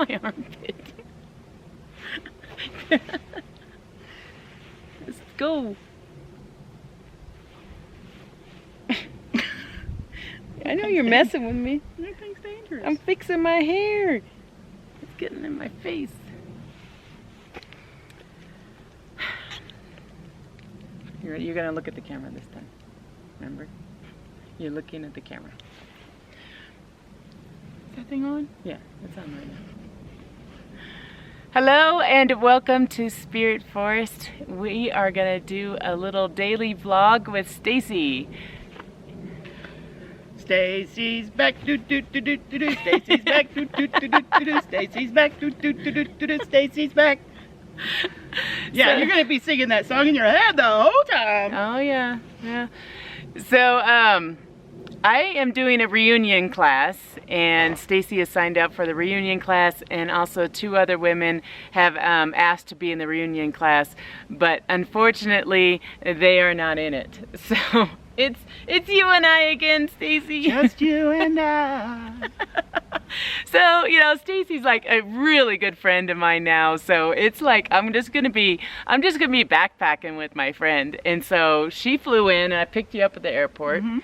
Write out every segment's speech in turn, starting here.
my armpit. Let's go. I know you're messing with me. Everything's dangerous. I'm fixing my hair. It's getting in my face. You're gonna look at the camera this time. Remember? You're looking at the camera. Is that thing on? Yeah, it's on right now. Hello and welcome to Spirit Forest. We are gonna do a little daily vlog with Stacy. Stacy's back, do do do do do do. Stacy's back, do do do do do do. Stacy's back, do do do do do do. Stacy's back. Yeah, so, you're gonna be singing that song in your head the whole time. Oh yeah, yeah. So I am doing a reunion class, and Stacy has signed up for the reunion class, and also 2 other women have asked to be in the reunion class, but unfortunately they are not in it. So it's you and I again, Stacy. Just you and I. So, you know, Stacy's like a really good friend of mine now, so it's like I'm just gonna be backpacking with my friend. And so she flew in and I picked you up at the airport. Mm-hmm.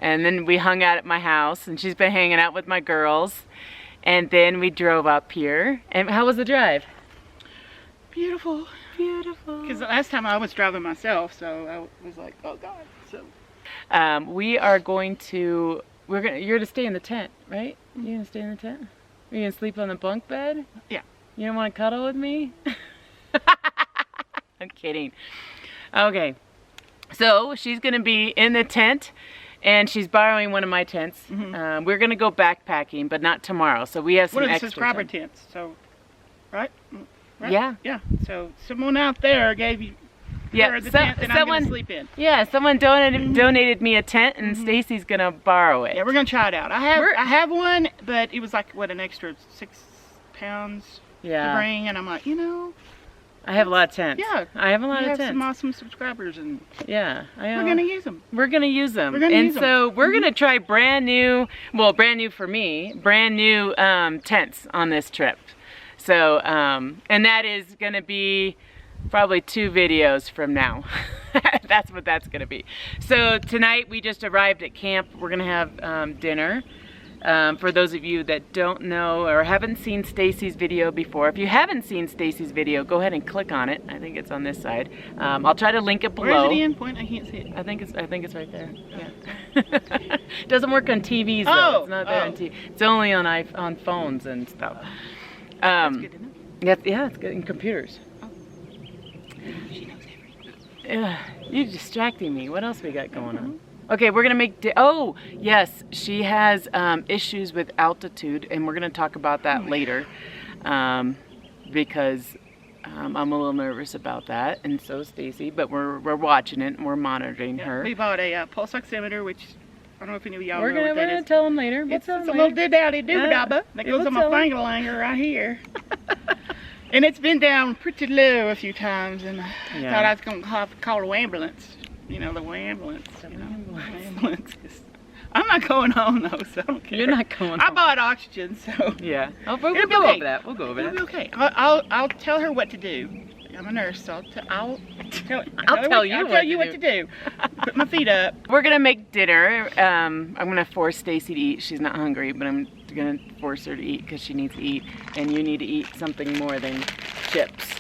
And then we hung out at my house, and she's been hanging out with my girls. And then we drove up here. And how was the drive? Beautiful. Beautiful. Because the last time I was driving myself, so I was like, oh God. So we are going to, you're to stay in the tent, right? You're gonna stay in the tent? Are you gonna sleep on the bunk bed? Yeah. You don't want to cuddle with me? I'm kidding. Okay. So she's gonna be in the tent, and she's borrowing one of my tents. Mm-hmm. We're gonna go backpacking, but not tomorrow. So we have some what are the extra subscriber time. tents? So, right? Yeah. Yeah. So someone out there gave you Yeah, the tent that I'm gonna sleep in. Yeah, someone donated me a tent, and Stacy's gonna borrow it. Yeah, we're gonna try it out. I have one, but it was like what, an extra 6 pounds to bring, and I'm like, you know, I have a lot of tents. Yeah, I have a lot of tents. Some awesome subscribers, and yeah, we're gonna use them. We're gonna use them. We're gonna try brand new for me, brand new tents on this trip. So, and that is gonna be probably 2 videos from now. That's what that's gonna be. So tonight we just arrived at camp. We're gonna have dinner. For those of you that don't know or haven't seen Stacy's video before, if you haven't seen Stacy's video, go ahead and click on it. I think it's on this side. I'll try to link it below. Where is it in? Point? I can't see it. I think it's right there. Yeah. It doesn't work on TVs though. Oh, it's not there on TV. It's only on phones and stuff. That's good to know. Yeah, it's good in computers. She knows everything. You're distracting me. What else we got going on? Okay, we're gonna make, oh yes, she has issues with altitude, and we're gonna talk about that later, because I'm a little nervous about that, and so is Stacy, but we're watching it and we're monitoring her. We bought a pulse oximeter, which I don't know if any of y'all know what We're that gonna is. tell them later. It's a little diddy doobie that goes on my finger right here. And it's been down pretty low a few times, and I thought I was going to have to call the ambulance. You know, the ambulance. Ambulance. I'm not going home though, so I don't care. You're not going home. I bought oxygen, so. Yeah. We'll go over that. We'll go over that. It'll be okay. I'll tell her what to do. I'm a nurse, so I'll tell you what to do. Put my feet up. We're gonna make dinner. I'm gonna force Stacy to eat. She's not hungry, but I'm gonna force her to eat because she needs to eat, and you need to eat something more than chips.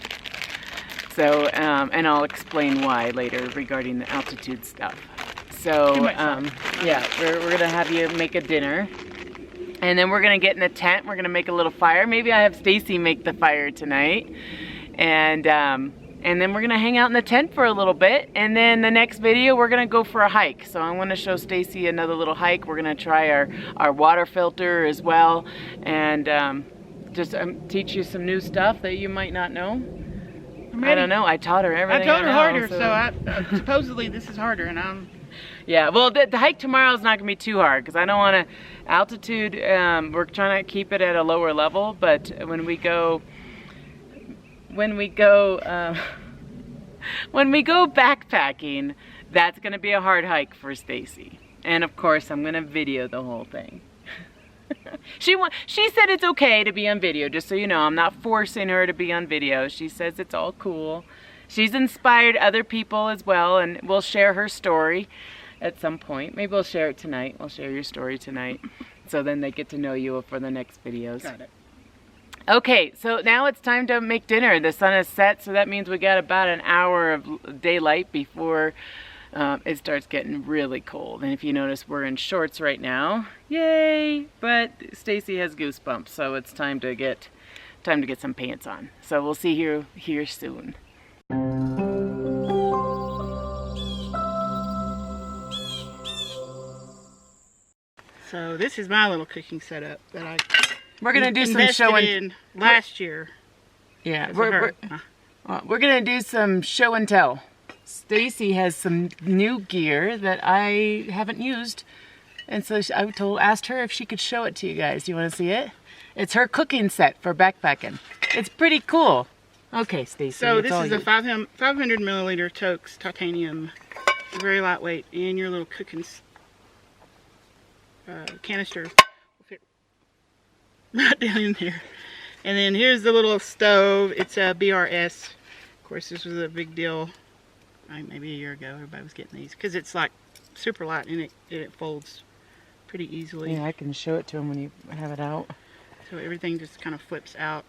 So, and I'll explain why later regarding the altitude stuff. So, yeah, we're gonna have you make a dinner, and then we're gonna get in a tent. We're gonna make a little fire. Maybe I have Stacy make the fire tonight. And then we're gonna hang out in the tent for a little bit, and then the next video we're gonna go for a hike. So I'm gonna show Stacy another little hike. We're gonna try our water filter as well, and just teach you some new stuff that you might not know. I don't know. I taught her everything. I taught her harder, so supposedly this is harder, and I'm. Yeah, well, the hike tomorrow is not gonna be too hard because I don't want to altitude. We're trying to keep it at a lower level, but when we go backpacking, that's gonna be a hard hike for Stacy. And of course, I'm gonna video the whole thing. She said it's okay to be on video, just so you know. I'm not forcing her to be on video. She says it's all cool. She's inspired other people as well, and we'll share her story at some point. Maybe we'll share it tonight. We'll share your story tonight, so then they get to know you for the next videos. Got it. Okay, so now it's time to make dinner. The sun is set, so that means we got about an hour of daylight before it starts getting really cold. And if you notice, we're in shorts right now. Yay! But Stacy has goosebumps, so it's time to get some pants on. So we'll see you here soon. So this is my little cooking setup that I We're gonna do some show and last year. Yeah, we're gonna do some show and tell. Stacy has some new gear that I haven't used, and so I asked her if she could show it to you guys. You want to see it? It's her cooking set for backpacking. It's pretty cool. Okay, Stacy. So this is a 500 milliliter Toaks titanium, very lightweight, and your little cooking canister will fit right down in there. And then here's the little stove. It's a BRS. Of course, this was a big deal. Maybe a year ago, everybody was getting these because it's like super light and it folds pretty easily. Yeah, I can show it to them when you have it out. So everything just kind of flips out,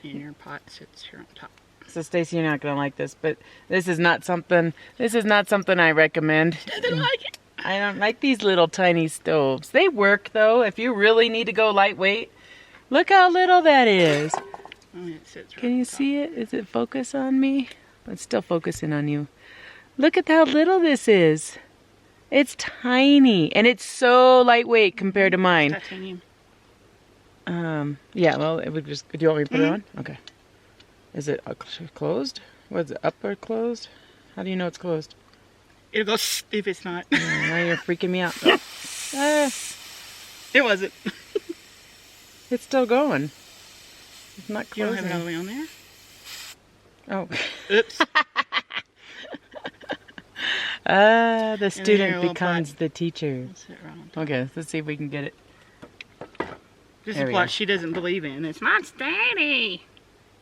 and your pot sits here on top. So Stacy, you're not gonna like this, but this is not something I recommend. Doesn't like it. I don't like these little tiny stoves. They work though. If you really need to go lightweight, look how little that is. Oh, it sits right Can you on top. see it? Is it focus on me? It's still focusing on you. Look at how little this is. It's tiny, and it's so lightweight compared to mine. Titanium. Yeah, well, it would just, do you want me to put it on? Okay. Is it closed? Was it up or closed? How do you know it's closed? It'll go if it's not. Now you're freaking me out. It wasn't. It's still going. It's not You don't closing. have another way on there? Oh. Oops. The student little becomes pot. the teacher. I'll sit right on top. Okay, let's see if we can get it. This There is we what go. she doesn't believe in. It's my Daddy.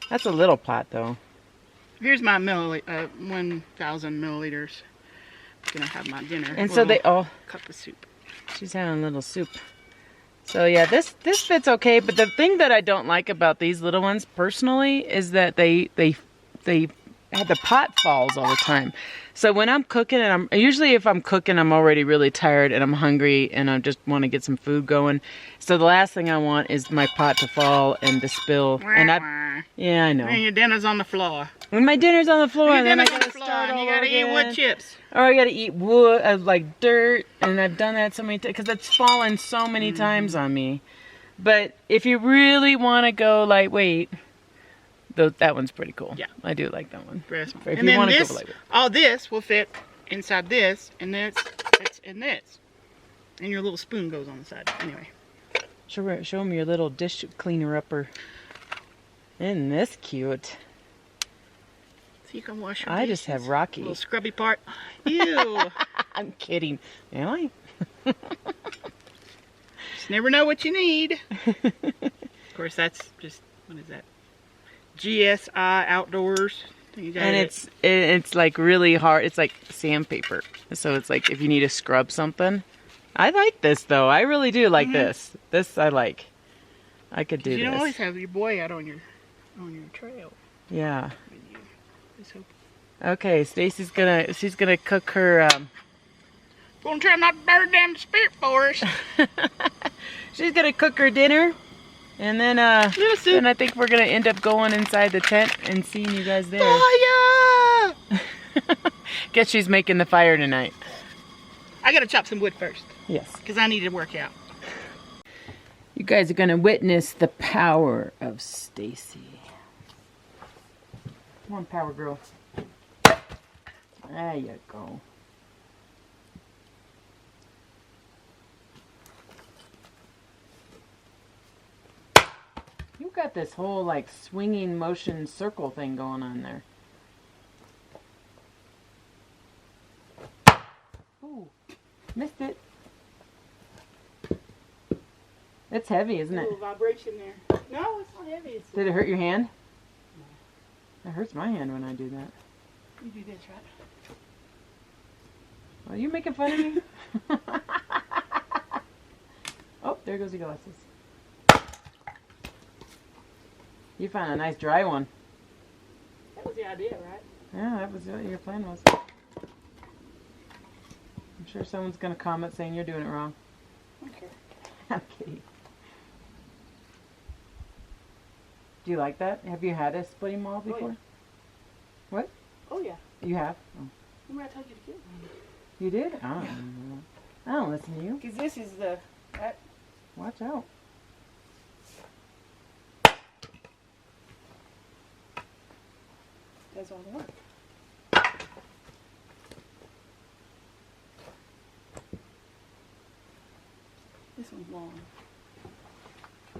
That's a little pot, though. Here's my 1,000 milliliters. I'm gonna have my dinner. And so they all. cup of soup. She's having a little soup. So yeah, this fits okay. But the thing that I don't like about these little ones, personally, is that they the pot falls all the time. So when I'm cooking, and usually if I'm cooking, I'm already really tired and I'm hungry and I just want to get some food going. So the last thing I want is my pot to fall and to spill. And yeah, I know. And your dinner's on the floor. When my dinner's on the floor, Your and then I dinner's on gotta the floor, start and all you gotta eat again. wood chips. Or I gotta eat wood, like dirt, and I've done that so many times, because it's fallen so many times on me. But if you really want to go lightweight, that one's pretty cool. Yeah. I do like that one. Breast. If And you then want to this, go lightweight. all this will fit inside this, and this, and this. And your little spoon goes on the side. Anyway. Show them your little dish cleaner upper. Isn't this cute? So you can wash your I just dishes. have Rocky. Little scrubby part. Ew. I'm kidding. Am I? Just never know what you need. Of course, that's just, what is that? GSI Outdoors. And it's like really hard. It's like sandpaper. So it's like if you need to scrub something. I like this though. I really do like this. This I like. I could do this. You don't always have your boy out on your trail. Yeah. Let's hope. Okay, Stacy's she's gonna cook her. Gonna try not to burn down the spirit forest. She's gonna cook her dinner, and then and I think we're gonna end up going inside the tent and seeing you guys there. Fire! Guess she's making the fire tonight. I gotta chop some wood first, Yes. because I need to work out. You guys are gonna witness the power of Stacy. Come on, power girl. There you go. You got this whole like swinging motion circle thing going on there. Ooh, missed it. It's heavy, isn't A it? little vibration there. No, it's not heavy. It's Did it hurt your hand? No. It hurts my hand when I do that. You do this, right? Are you making fun of me? Oh, there goes your glasses. You found a nice dry one. That was the idea, right? Yeah, that was what your plan was. I'm sure someone's going to comment saying you're doing it wrong. Okay. I'm kidding. Do you like that? Have you had a splitting mall before? Oh, yeah. What? Oh, yeah. You have? Oh. Remember I told you to get one? You did? I don't listen to you. Because this is the... That, Watch out. does all the work. This one's long.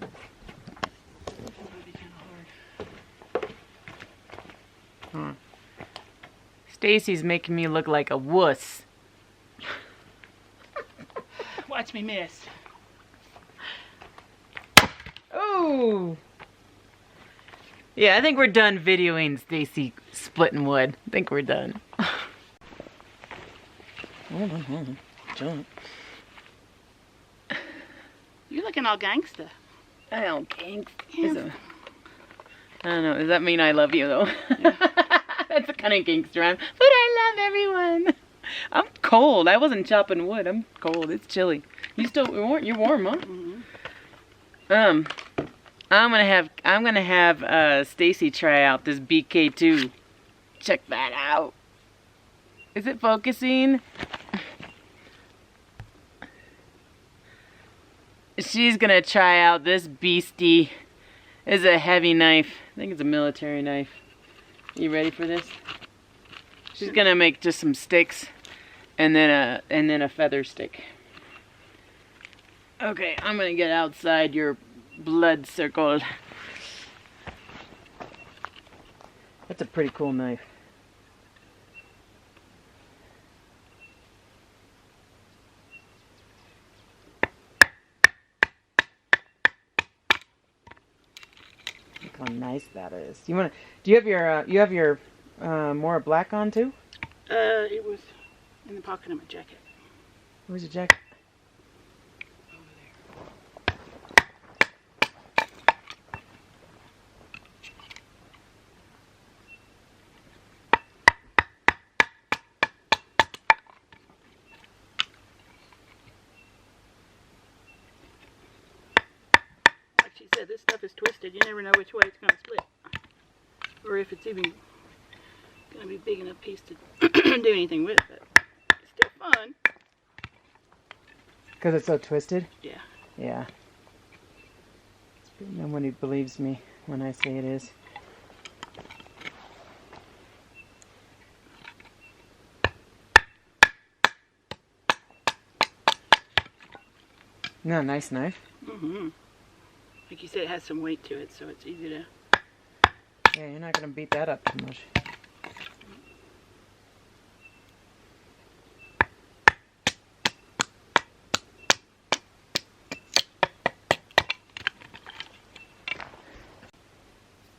This one might be kind of hard. Stacy's making me look like a wuss. Watch me miss. Oh! Yeah, I think we're done videoing Stacy splitting wood. I think we're done. Hold on. Jump. You're looking all gangsta. I don't think. Yeah. I don't know. Does that mean I love you though? Yeah. That's the kind of gangster I'm. But I love everyone. I'm cold. I wasn't chopping wood. I'm cold. It's chilly. You're warm, huh? Mm-hmm. I'm gonna have Stacy try out this BK2. Check that out. Is it focusing? She's gonna try out this beastie. It's a heavy knife. I think it's a military knife. You ready for this? She's gonna make just some sticks and then a feather stick. Okay, I'm gonna get outside your blood circle. That's a pretty cool knife. Look how nice that is. Do you have your more black on too? It was in the pocket of my jacket. Where's your jacket? Like she said, this stuff is twisted. You never know which way it's going to split. Or if it's even going to be big enough piece to do anything with. But it's still fun. Because it's so twisted? Yeah. Yeah. Nobody believes me when I say it is. No, nice knife. Mm-hmm. Like you said, it has some weight to it, so it's easy to... Yeah, you're not going to beat that up too much.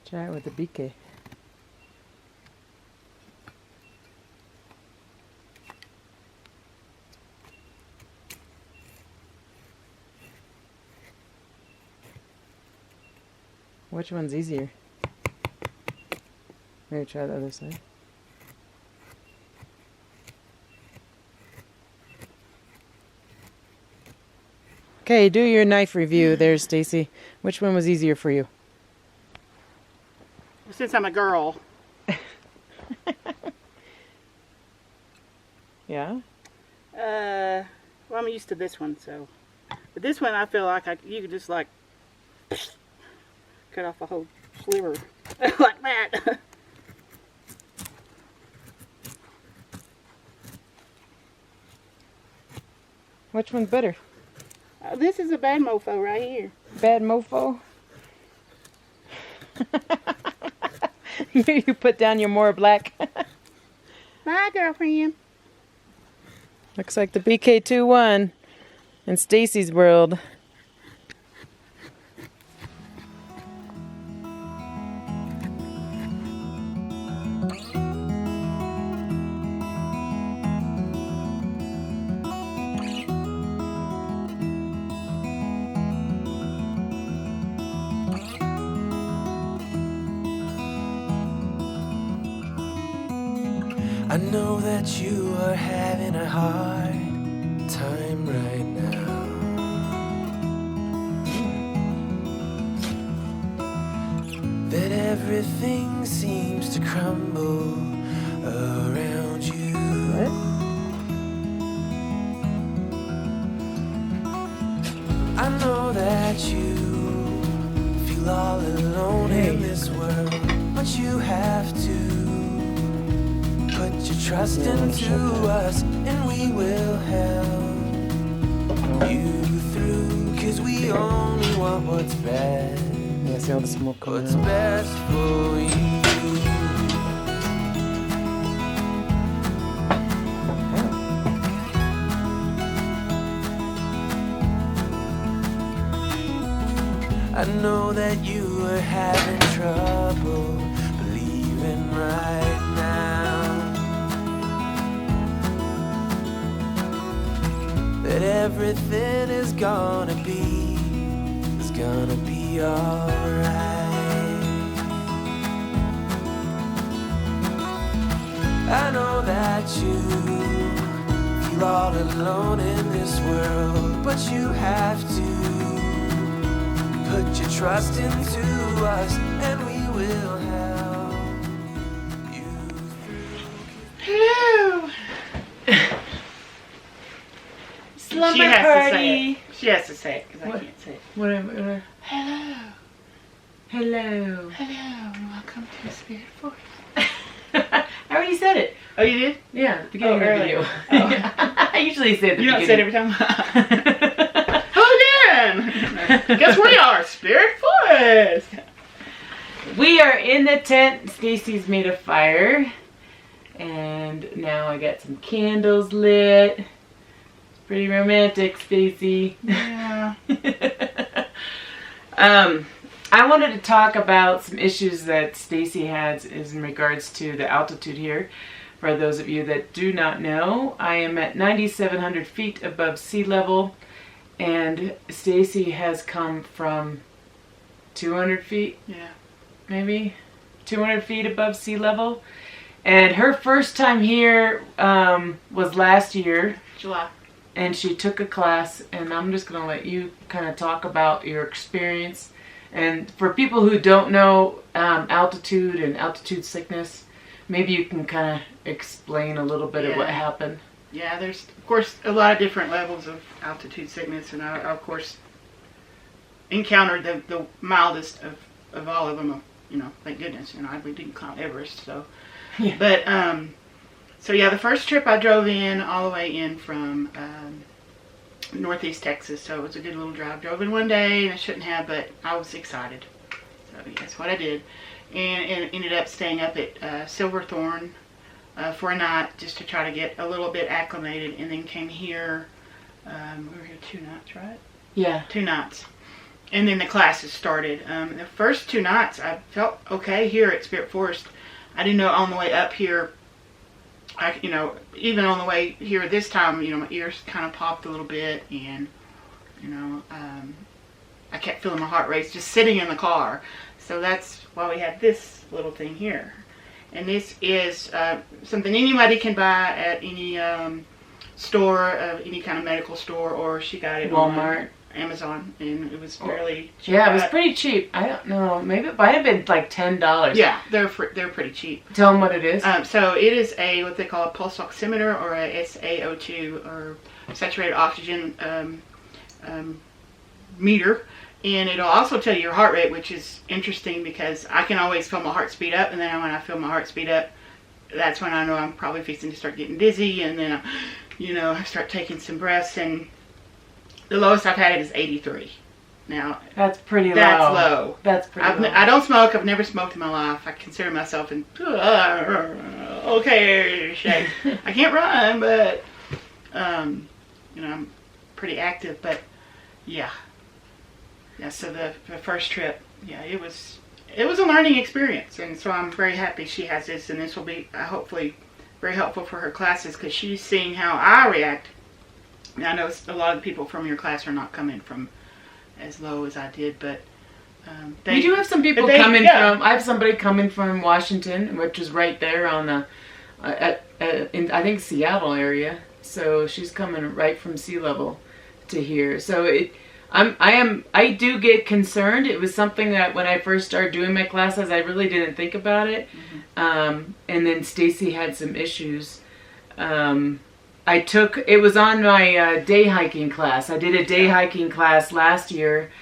Try it with the BK. Which one's easier? Maybe try the other side. Okay, do your knife review there, Stacy. Which one was easier for you? Since I'm a girl. Yeah? Well, I'm used to this one, so. But this one, I feel like you could just like cut off a whole sliver like that. Which one's better? This is a bad mofo right here. Bad mofo? You put down your more black. Bye, girlfriend. Looks like the BK2 won in Stacy's world. I know that you are having a hard time right now. That everything seems to crumble around you. What? I know that you feel all alone in this world, but you have to put your trust into us, and we will help you through, 'cause we only want what's best. Yeah, see all the smoke coming What's out. best for you. I know that you are having trouble believing right now that everything is gonna be alright. I know that you feel all alone in this world, but you have to put your trust into us, and we will help you through. Hello. Slumber She has party. to say it. She has to say it because I What? can't say it. Whatever. Hello. Hello. Hello, and welcome to Spirit Force. I already said it. Oh, you did? Yeah, at the beginning of the earlier. video. I usually say it at the You don't say it beginning. every time. Again. Guess where you are? Spirit Forest. We are in the tent. Stacy's made a fire. And now I got some candles lit. Pretty romantic, Stacy. Yeah. I wanted to talk about some issues that Stacy has in regards to the altitude here. For those of you that do not know, I am at 9,700 feet above sea level, and Stacy has come from 200 feet, Yeah. maybe 200 feet above sea level. And her first time here was last year, July. and she took a class, and I'm just going to let you kind of talk about your experience. And for people who don't know altitude and altitude sickness, maybe you can kind of explain a little bit of what happened. Yeah, there's, of course, a lot of different levels of altitude sickness, and I of course, encountered the mildest of all of them, you know, thank goodness. You know, we didn't climb Everest, so. Yeah. But, so yeah, the first trip I drove in, all the way in from northeast Texas, so it was a good little drive. Drove in one day, and I shouldn't have, but I was excited. So that's what I did. And ended up staying up at Silverthorne for a night, just to try to get a little bit acclimated, and then came here, we were here 2 nights, right? Yeah. 2 nights. And then the classes started. The first 2 nights, I felt okay here at Spirit Forest. I didn't know on the way up here, you know, even on the way here this time, you know, my ears kind of popped a little bit, and, you know, I kept feeling my heart race just sitting in the car. So that's why we had this little thing here. And this is something anybody can buy at any store, any kind of medical store, or she got it Walmart. on Amazon, and it was fairly cheap. Yeah, it was pretty cheap. I don't know. Maybe it might have been like $10. Yeah, they're pretty cheap. Tell them what it is. So it is a what they call a pulse oximeter, or a SaO2, or saturated oxygen meter, and it'll also tell you your heart rate, which is interesting because I can always feel my heart speed up, and then when I feel my heart speed up, that's when I know I'm probably fixing to start getting dizzy, and then I start taking some breaths, and the lowest I've had it is 83. Now That's pretty low. that's low. That's pretty low. I don't smoke. I've never smoked in my life. I consider myself in okay shape. I can't run, but you know, I'm pretty active. But yeah. So the first trip, yeah, it was a learning experience, and so I'm very happy she has this, and this will be hopefully very helpful for her classes, because she's seeing how I react. And I know a lot of the people from your class are not coming from as low as I did, but we do have some people coming from. I have somebody coming from Washington, which is right there on the at in, I think, Seattle area. So she's coming right from sea level to here. So I do get concerned. It was something that when I first started doing my classes, I really didn't think about it. And then Stacy had some issues. It was on my day hiking class. I did a day hiking class last year,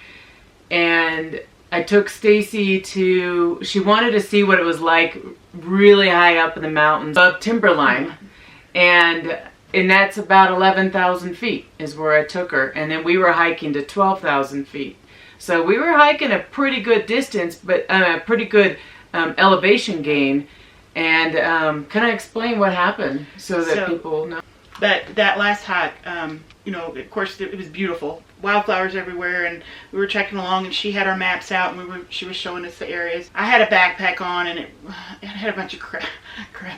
and I took Stacy she wanted to see what it was like really high up in the mountains, above timberline. And that's about 11,000 feet is where I took her. And then we were hiking to 12,000 feet. So we were hiking a pretty good distance, but a pretty good elevation gain. And can I explain what happened so that people know? That last hike, you know, of course it was beautiful. Wildflowers everywhere, and we were trekking along, and she had our maps out, and she was showing us the areas. I had a backpack on, and it had a bunch of crap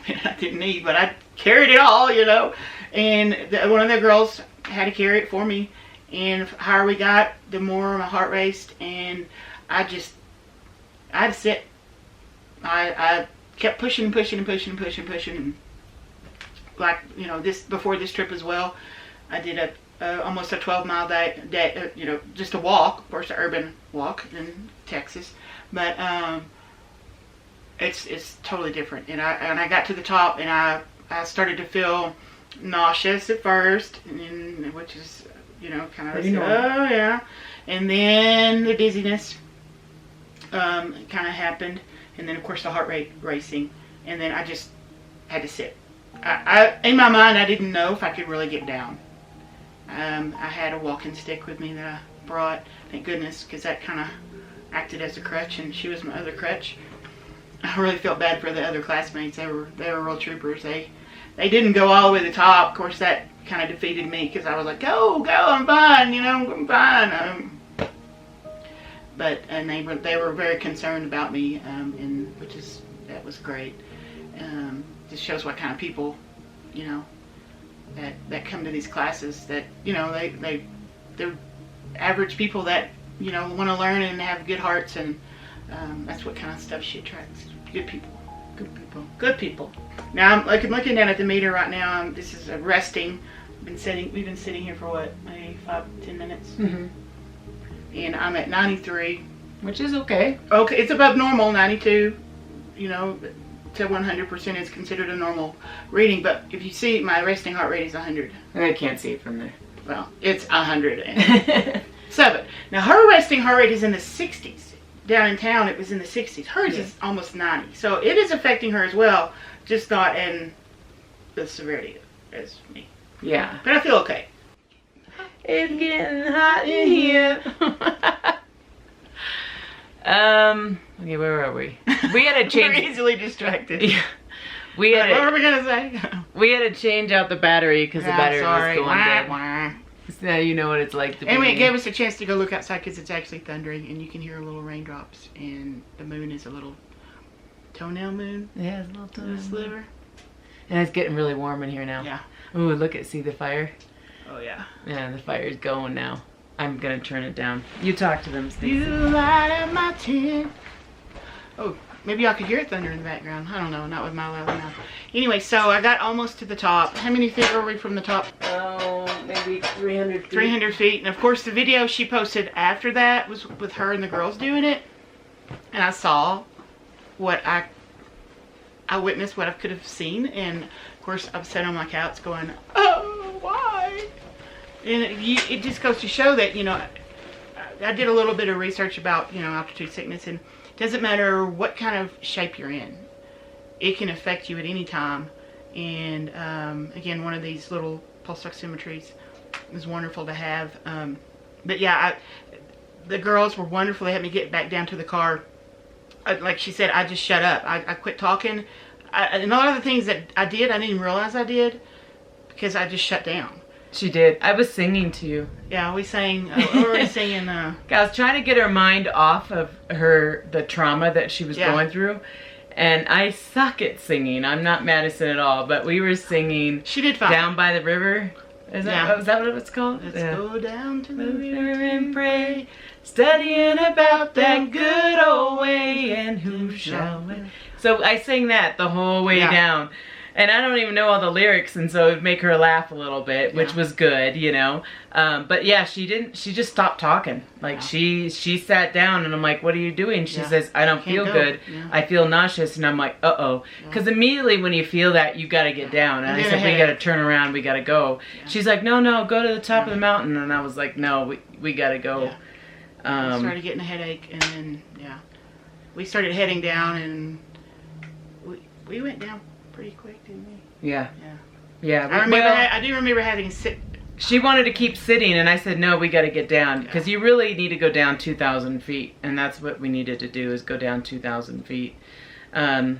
in it I didn't need, but I carried it all, you know. And one of the girls had to carry it for me, and the higher we got, the more my heart raced, and I had to sit. I kept pushing and pushing and pushing and pushing and pushing, and like, you know, before this trip as well, I did almost a 12-mile day, you know, just a walk, of course, an urban walk in Texas, but it's totally different. And I got to the top, and I started to feel nauseous at first, which is, you know, kind of, oh yeah, and then the dizziness kind of happened, and then of course the heart rate racing, and then I just had to sit. In my mind, I didn't know if I could really get down. I had a walking stick with me that I brought, thank goodness, because that kind of acted as a crutch, and she was my other crutch. I really felt bad for the other classmates. They were real troopers. They didn't go all the way to the top. Of course, that kind of defeated me, because I was like, go, I'm fine, you know, I'm fine. And they were very concerned about me, and that was great. Just shows what kind of people, you know, that come to these classes, that, you know, they're average people that, you know, want to learn and have good hearts, and that's what kind of stuff she attracts. Good people. Now I'm looking down at the meter right now. This is resting. We've been sitting here for what, maybe 5-10 minutes, and I'm at 93, which is okay. Okay, it's above normal. 92, you know, to 100% is considered a normal reading, but if you see, my resting heart rate is 100. I can't see it from there. Well, it's 107. Now her resting heart rate is in the 60s. Down in town, it was in the 60s. Hers is almost 90, so it is affecting her as well, just not in the severity as me. Yeah, but I feel okay. It's getting hot in here. Okay, where are we? We had to change. We're easily distracted. Yeah. What were we gonna say? We had to change out the battery because the battery was going dead. So now you know what it's like to be. And it gave us a chance to go look outside, because it's actually thundering, and you can hear little raindrops, and the moon is a little toenail moon. Yeah, it's a little toenail sliver. And it's getting really warm in here now. Yeah. Ooh, see the fire? Oh yeah. Yeah, the fire's going now. I'm gonna turn it down. You talk to them, Stacey. You light up my tent. Oh, maybe I could hear thunder in the background. I don't know, not with my loud mouth. Anyway, so I got almost to the top. How many feet were we from the top? Oh, maybe 300 feet. 300 feet. And of course the video she posted after that was with her and the girls doing it. And I saw what I witnessed, what I could have seen. And of course I'm sitting on my couch going, oh, why? And it just goes to show that, you know, I did a little bit of research about, you know, altitude sickness, and it doesn't matter what kind of shape you're in. It can affect you at any time. And again, one of these little pulse oximetries is wonderful to have. But yeah, the girls were wonderful. They had me get back down to the car. Like she said, I just shut up. I quit talking. And a lot of the things that I did, I didn't even realize I did, because I just shut down. She did. I was singing to you. Yeah, we sang. We were singing. I was trying to get her mind off of the trauma that she was going through. And I suck at singing. I'm not Madison at all, but we were singing. She did fine. Down by the river. Is that what it was called? Let's go down to the river and pray, studying about that good old way, and who shall we? So I sang that the whole way down. And I don't even know all the lyrics, and so it would make her laugh a little bit, which was good, you know. But yeah, she just stopped talking. Like she sat down, and I'm like, what are you doing? She says, I don't feel good. Yeah. I feel nauseous. And I'm like, uh-oh. Because immediately when you feel that, you got to get down. And I said, we got to turn around. We got to go. Yeah. She's like, no, go to the top of the mountain. And I was like, no, we got to go. Yeah. I started getting a headache, and then, we started heading down, and we went down pretty quick, didn't we? Yeah. Yeah. I do remember having to sit. She wanted to keep sitting, and I said, no, we got to get down, because you really need to go down 2,000 feet, and that's what we needed to do, is go down 2,000 feet. So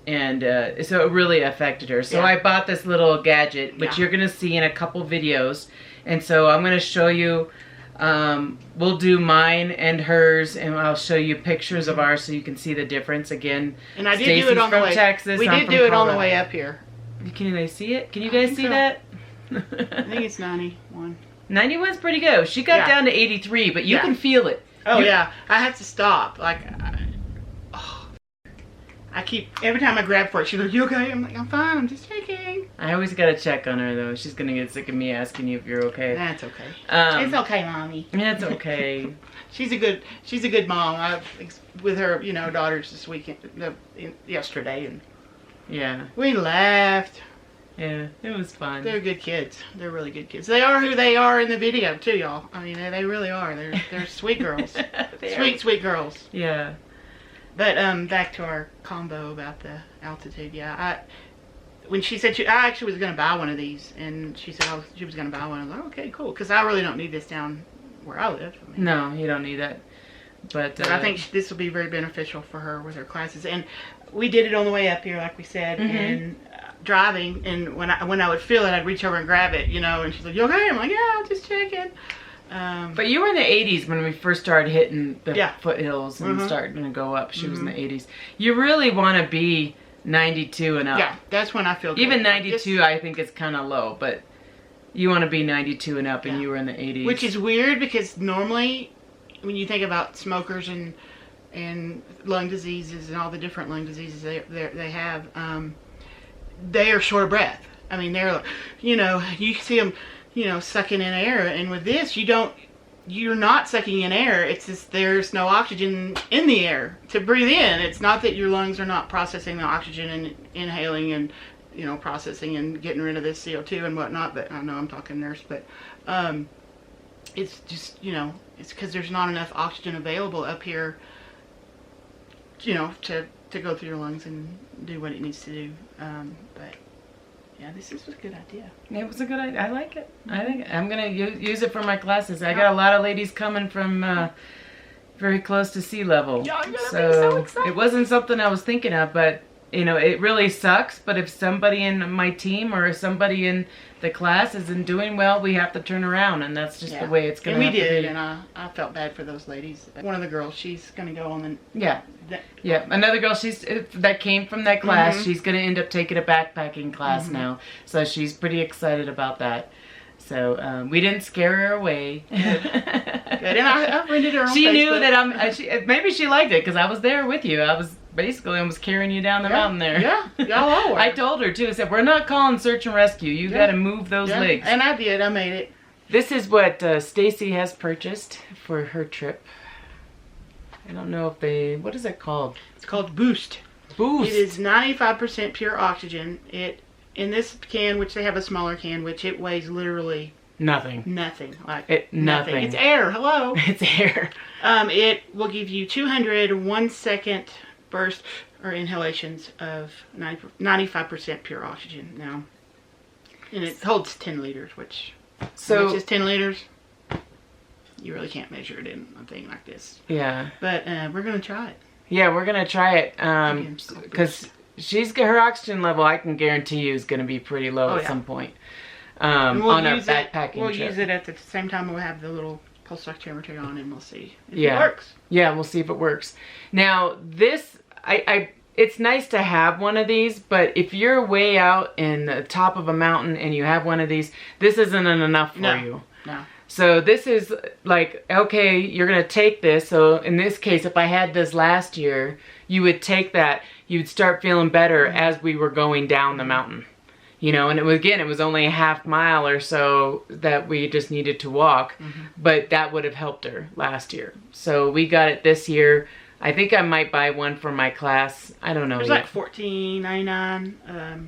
it really affected her. So I bought this little gadget, which you're going to see in a couple videos, and so I'm going to show you. We'll do mine and hers, and I'll show you pictures of ours so you can see the difference again. And I did do it on the way. Texas, we did do it on the way up here. Can they see it? Can you guys see that? I think it's 91. 91's pretty good. She got down to 83, but you can feel it. Oh yeah, I had to stop. Like, I keep, every time I grab for it, she's like, you okay? I'm like, I'm fine, I'm just checking. I always gotta check on her though. She's gonna get sick of me asking you if you're okay. That's okay. It's okay, Mommy. That's okay. She's a good mom. I with her, daughters this weekend, yesterday, and we laughed. Yeah, it was fun. They're good kids. They're really good kids. They are who they are in the video too, y'all. I mean, they really are. They're sweet girls. Sweet girls. Yeah. But back to our combo about the altitude. Yeah, when she said I actually was going to buy one of these, and she said she was going to buy one. I was like, okay, cool, because I really don't need this down where I live. I mean, no, you don't need that. But I think this will be very beneficial for her with her classes. And we did it on the way up here, like we said, and driving. And when I would feel it, I'd reach over and grab it, And she's like, "You okay?" I'm like, "Yeah, just checking." But you were in the 80s when we first started hitting the foothills and starting to go up. She was in the 80s. You really want to be 92 and up. Yeah, that's when I feel good. Even 92, I think is kind of low, but you want to be 92 and up, and you were in the 80s. Which is weird, because normally when you think about smokers and lung diseases and all the different lung diseases they have, they are short of breath. I mean, they're like, you see them, sucking in air, and with this, you're not sucking in air. It's just there's no oxygen in the air to breathe in. It's not that your lungs are not processing the oxygen and inhaling and, processing and getting rid of this CO2 and whatnot, but I know I'm talking nurse, but it's just, it's because there's not enough oxygen available up here, to go through your lungs and do what it needs to do. But yeah, this is a good idea. It was a good idea. I like it. I think I'm gonna use it for my classes. I got a lot of ladies coming from very close to sea level. Y'all gonna be so excited. It wasn't something I was thinking of, but it really sucks. But if somebody in my team or somebody in the class isn't doing well, we have to turn around, and that's just the way it's gonna. And we did, and I felt bad for those ladies. One of the girls, she's gonna go on the another girl, that came from that class. She's gonna end up taking a backpacking class now, so she's pretty excited about that. So we didn't scare her away. Good. And I rented her on She Facebook. knew that maybe she liked it because I was there with you. I was basically almost carrying you down the mountain there. Yeah, y'all are. I told her too. I said, we're not calling search and rescue. You got to move those legs. And I did. I made it. This is what Stacy has purchased for her trip. I don't know if what is it called? It's called Boost. Boost. It is 95% pure oxygen. In this can, which they have a smaller can, which it weighs literally nothing. Nothing. Nothing. It's air. Hello. It's air. It will give you 200 1-second bursts or inhalations of 95% pure oxygen now. And it holds 10 liters, which is 10 liters. You really can't measure it in a thing like this. Yeah. But we're going to try it. Yeah, we're going to try it. Because her oxygen level, I can guarantee you, is going to be pretty low at some point. On a backpacking trip. We'll use it at the same time we'll have the little pulse oximeter on, and we'll see if it works. Yeah, we'll see if it works. Now, this, it's nice to have one of these, but if you're way out in the top of a mountain and you have one of these, this isn't enough for you. No. So this is like, okay, you're going to take this. So in this case, if I had this last year, you would take that. you'd start feeling better as we were going down the mountain. You know, and it was only a half mile or so that we just needed to walk, but that would have helped her last year. So we got it this year. I think I might buy one for my class. I don't know. It was yet. like $14.99.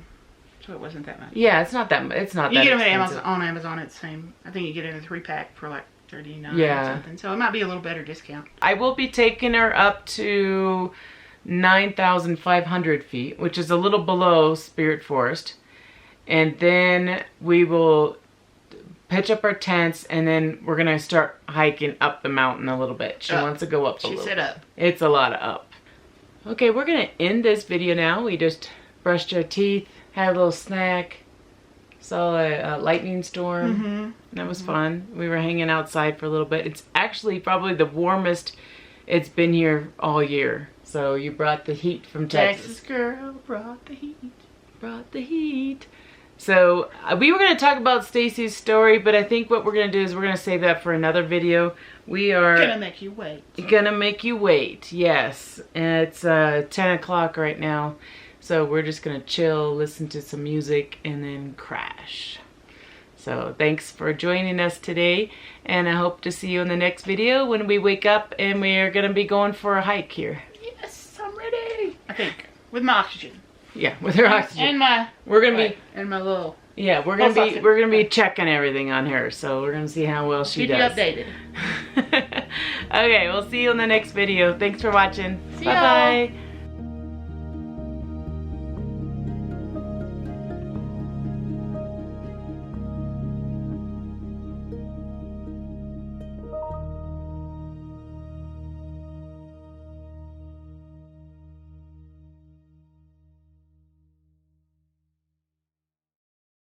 So it wasn't that much. Yeah, it's not that. It's not you that. You get them expensive. on Amazon. It's the same. I think you get it in a 3-pack for like $39 Yeah. or something. So it might be a little better discount. I will be taking her up to 9,500 feet, which is a little below Spirit Forest. And then we will pitch up our tents, and then we're going to start hiking up the mountain a little bit. She wants to go up a little. She said up. It's a lot of up. Okay, we're going to end this video now. We just brushed our teeth, had a little snack, saw a lightning storm. That was fun. We were hanging outside for a little bit. It's actually probably the warmest it's been here all year. So you brought the heat from Texas. Texas girl brought the heat. Brought the heat. So we were going to talk about Stacy's story, but I think what we're going to do is we're going to save that for another video. We are gonna make you wait. Gonna make you wait, yes. And it's 10 o'clock right now, so we're just going to chill, listen to some music, and then crash. So thanks for joining us today, and I hope to see you in the next video when we wake up and we are going to be going for a hike here. Yes, I'm ready. I think with my oxygen. Yeah, with her oxygen. And my we're gonna be and my little we're gonna be checking everything on her, so we're gonna see how well she does. Keep you updated. Okay, we'll see you in the next video. Thanks for watching. See Bye bye.